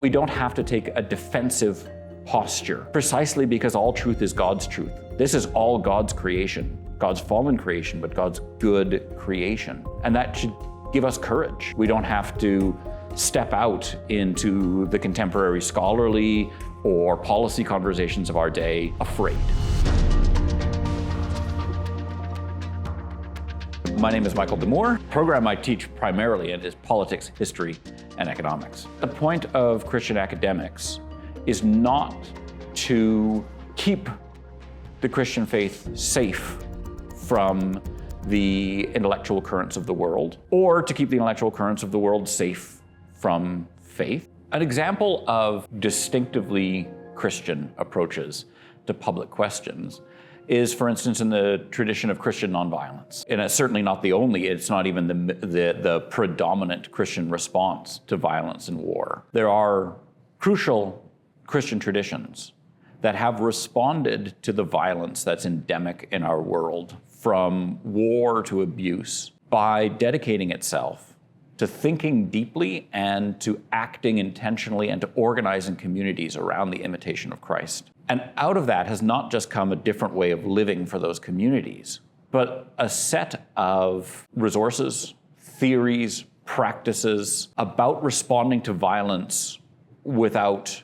We don't have to take a defensive posture, precisely because all truth is God's truth. This is all God's creation, God's fallen creation, but God's good creation. And that should give us courage. We don't have to step out into the contemporary scholarly or policy conversations of our day afraid. My name is Michael DeMoor. The program I teach primarily is politics, history, and economics. The point of Christian academics is not to keep the Christian faith safe from the intellectual currents of the world, or to keep the intellectual currents of the world safe from faith. An example of distinctively Christian approaches to public questions is, for instance, in the tradition of Christian nonviolence. And it's certainly not the only, it's not even the predominant Christian response to violence and war. There are crucial Christian traditions that have responded to the violence that's endemic in our world, from war to abuse, by dedicating itself to thinking deeply and to acting intentionally and to organizing communities around the imitation of Christ. And out of that has not just come a different way of living for those communities, but a set of resources, theories, practices about responding to violence without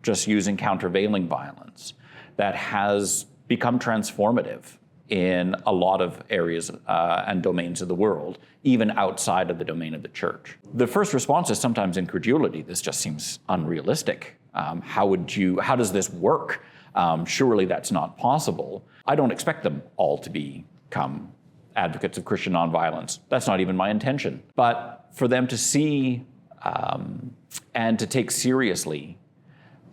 just using countervailing violence that has become transformative in a lot of areas and domains of the world, even outside of the domain of the church. The first response is sometimes incredulity. This just seems unrealistic. How does this work? Surely that's not possible. I don't expect them all to become advocates of Christian nonviolence. That's not even my intention. But for them to see and to take seriously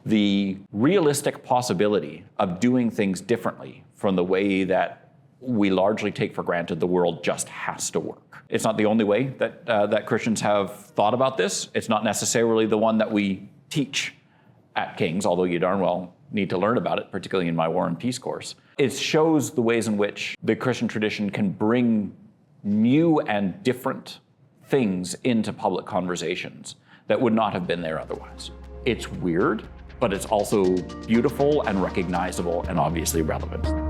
the realistic possibility of doing things differently from the way that we largely take for granted the world just has to work. It's not the only way that Christians have thought about this. It's not necessarily the one that we teach at King's, although you darn well need to learn about it, particularly in my War and Peace course. It shows the ways in which the Christian tradition can bring new and different things into public conversations that would not have been there otherwise. It's weird, but it's also beautiful and recognizable and obviously relevant.